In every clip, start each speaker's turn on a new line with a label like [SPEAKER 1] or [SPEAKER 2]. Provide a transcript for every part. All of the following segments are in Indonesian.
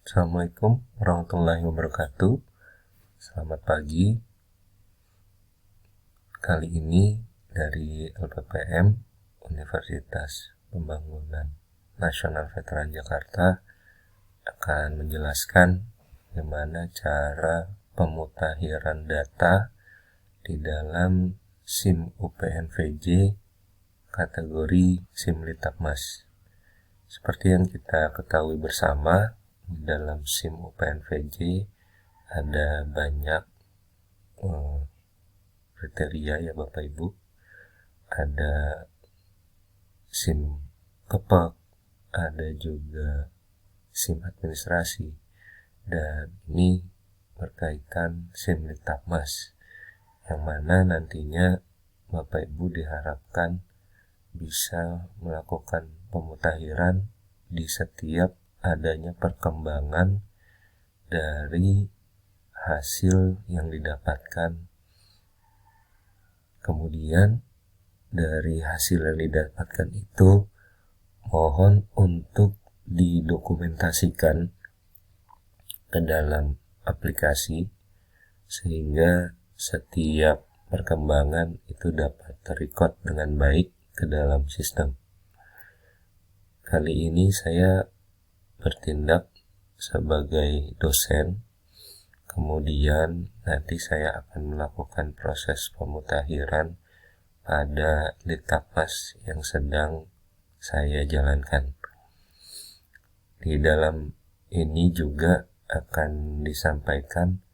[SPEAKER 1] Assalamualaikum warahmatullahi wabarakatuh. Selamat pagi. Kali ini dari LPPM Universitas Pembangunan Nasional Veteran Jakarta akan menjelaskan bagaimana cara pemutahiran data di dalam SIM UPNVJ kategori SIM Litapmas. Seperti yang kita ketahui bersama, di dalam SIM UPNVJ ada banyak kriteria ya Bapak Ibu. Ada SIM kepek, ada juga SIM administrasi, dan ini berkaitan SIM Litapmas, yang mana nantinya Bapak Ibu diharapkan bisa melakukan pemutahiran di setiap adanya perkembangan dari hasil yang didapatkan. Kemudian dari hasil yang didapatkan itu mohon untuk didokumentasikan ke dalam aplikasi sehingga setiap perkembangan itu dapat terrecord dengan baik ke dalam sistem. Kali ini saya bertindak sebagai dosen, kemudian nanti saya akan melakukan proses pemutahiran pada Litapmas yang sedang saya jalankan. Di dalam ini juga akan disampaikan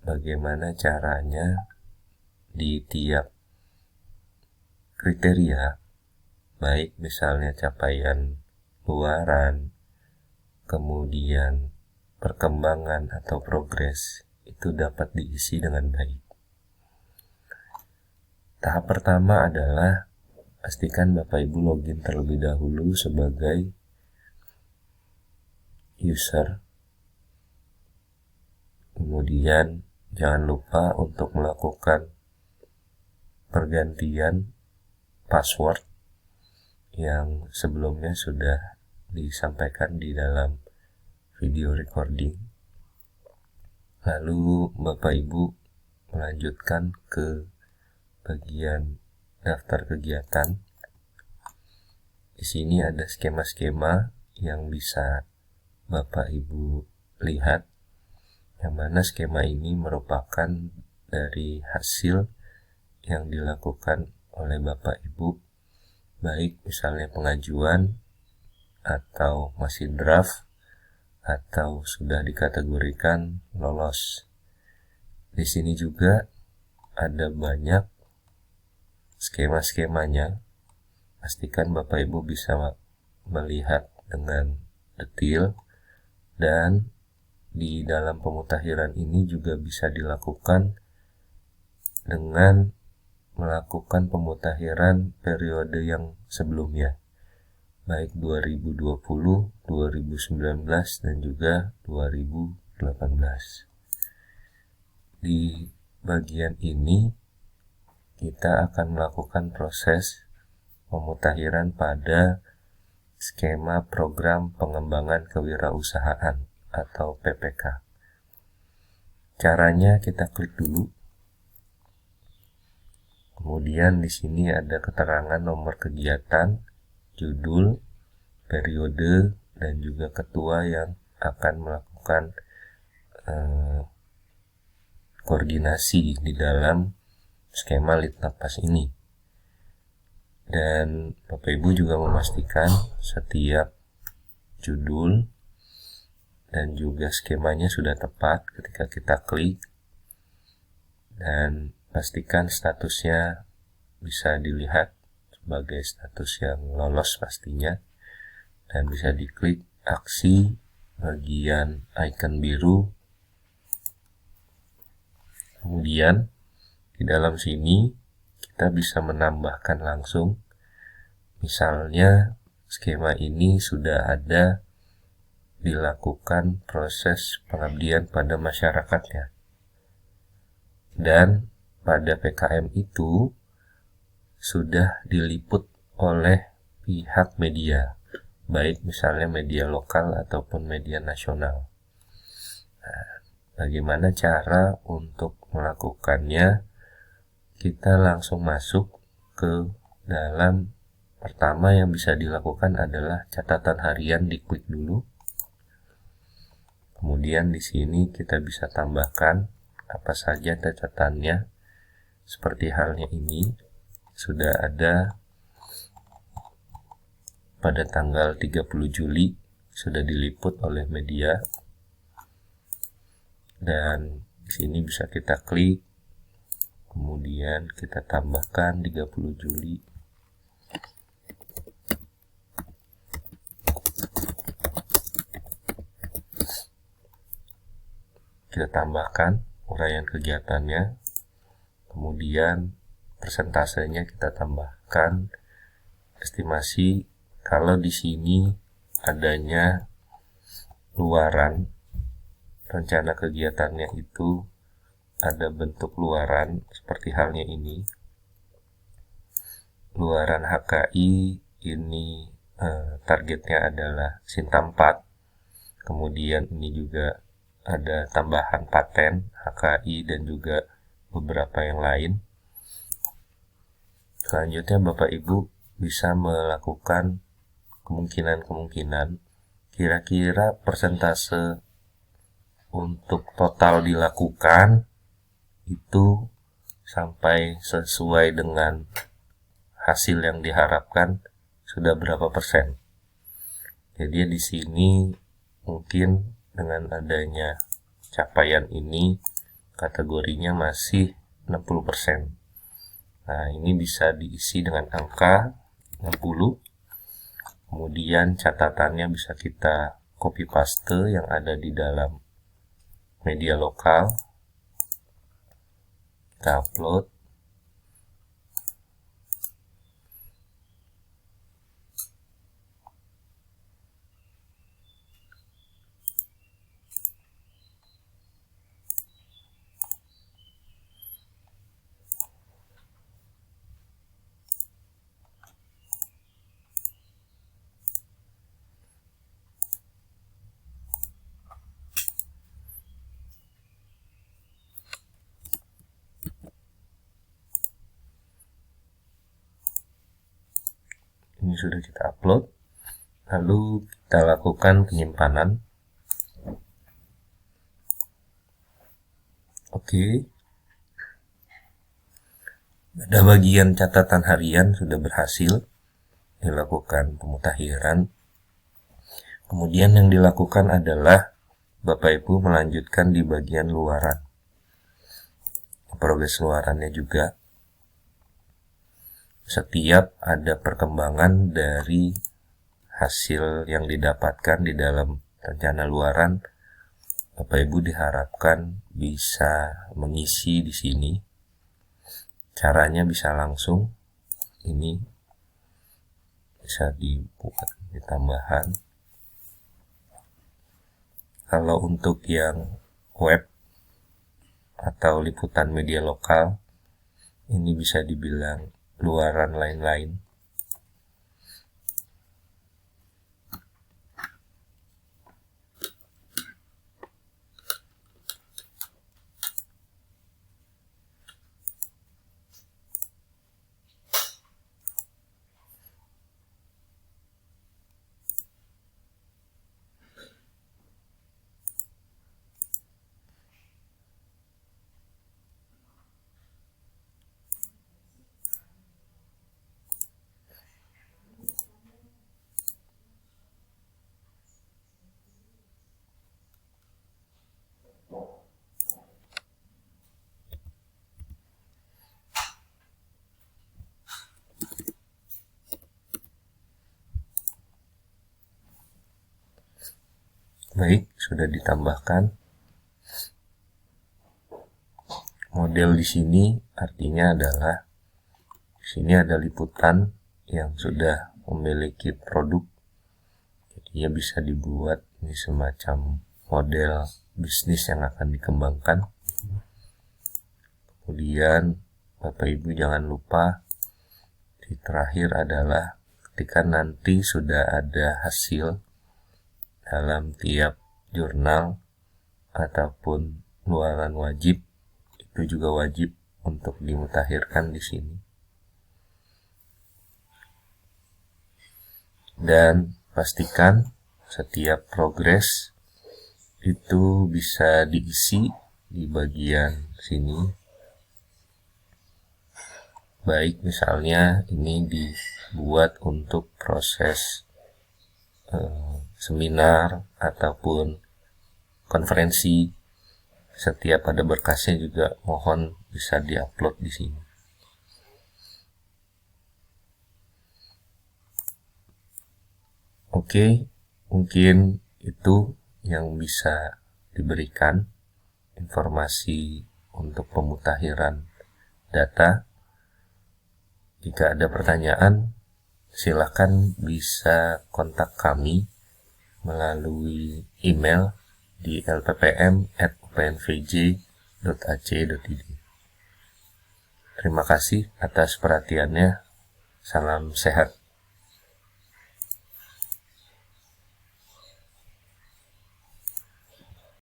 [SPEAKER 1] bagaimana caranya di tiap kriteria, baik misalnya capaian luaran, kemudian perkembangan atau progres, itu dapat diisi dengan baik. Tahap pertama adalah pastikan Bapak Ibu login terlebih dahulu sebagai user. Kemudian jangan lupa untuk melakukan pergantian password yang sebelumnya sudah disampaikan di dalam video recording. Lalu Bapak Ibu melanjutkan ke bagian daftar kegiatan. Di sini ada skema-skema yang bisa Bapak Ibu lihat, yang mana skema ini merupakan dari hasil yang dilakukan oleh Bapak Ibu, baik misalnya pengajuan atau masih draft atau sudah dikategorikan lolos. Di sini juga ada banyak skema-skemanya. Pastikan Bapak Ibu bisa melihat dengan detail, dan di dalam pemutahiran ini juga bisa dilakukan dengan melakukan pemutahiran periode yang sebelumnya, baik 2020, 2019, dan juga 2018. Di bagian ini kita akan melakukan proses pemutahiran pada skema program pengembangan kewirausahaan atau PPK. Caranya kita klik dulu. Kemudian di sini ada keterangan nomor kegiatan, judul, periode, dan juga ketua yang akan melakukan koordinasi di dalam skema Litapmas ini. Dan Bapak Ibu juga memastikan setiap judul dan juga skemanya sudah tepat ketika kita klik, dan pastikan statusnya bisa dilihat sebagai status yang lolos pastinya, dan bisa diklik aksi bagian icon biru. Kemudian di dalam sini kita bisa menambahkan langsung, misalnya skema ini sudah ada dilakukan proses pengabdian pada masyarakatnya, dan pada PKM itu sudah diliput oleh pihak media, baik misalnya media lokal ataupun media nasional. Bagaimana cara untuk melakukannya? Kita langsung masuk ke dalam. Pertama yang bisa dilakukan adalah catatan harian, diklik dulu. Kemudian di sini kita bisa tambahkan apa saja catatannya. Seperti halnya ini sudah ada pada tanggal 30 Juli, sudah diliput oleh media. Dan di sini bisa kita klik, kemudian kita tambahkan 30 Juli. Kita tambahkan uraian kegiatannya, kemudian persentasenya kita tambahkan, estimasi. Kalau di sini adanya luaran, rencana kegiatannya itu ada bentuk luaran seperti halnya ini. Luaran HKI ini targetnya adalah Sinta 4. Kemudian ini juga ada tambahan paten HKI dan juga beberapa yang lain. Selanjutnya Bapak Ibu bisa melakukan kemungkinan kira-kira persentase untuk total dilakukan itu sampai sesuai dengan hasil yang diharapkan sudah berapa persen. Jadi di sini mungkin dengan adanya capaian ini kategorinya masih 60%. Nah, ini bisa diisi dengan angka 60. Kemudian catatannya bisa kita copy paste yang ada di dalam media lokal. Kita upload. Ini sudah kita upload. Lalu kita lakukan penyimpanan. Oke. Pada bagian catatan harian sudah berhasil dilakukan pemutakhiran. Kemudian yang dilakukan adalah Bapak Ibu melanjutkan di bagian luaran. Progres luarannya juga. Setiap ada perkembangan dari hasil yang didapatkan di dalam rencana luaran, Bapak Ibu diharapkan bisa mengisi di sini. Caranya bisa langsung, ini bisa dibuat di tambahan. Kalau untuk yang web atau liputan media lokal, ini bisa dibilang luaran lain-lain. Baik, sudah ditambahkan. Model di sini artinya adalah di sini ada liputan yang sudah memiliki produk. Jadi ya bisa dibuat ini semacam model bisnis yang akan dikembangkan. Kemudian Bapak Ibu jangan lupa di terakhir adalah ketika nanti sudah ada hasil dalam tiap jurnal ataupun luaran wajib itu juga wajib untuk dimutakhirkan di sini. Dan pastikan setiap progres itu bisa diisi di bagian sini. Baik misalnya ini dibuat untuk proses seminar ataupun konferensi, setiap ada berkasnya juga mohon bisa diupload di sini. Oke, mungkin itu yang bisa diberikan informasi untuk pemutakhiran data. Jika ada pertanyaan, silakan bisa kontak kami melalui email di lppm@upnvj.ac.id. Terima kasih atas perhatiannya. Salam sehat.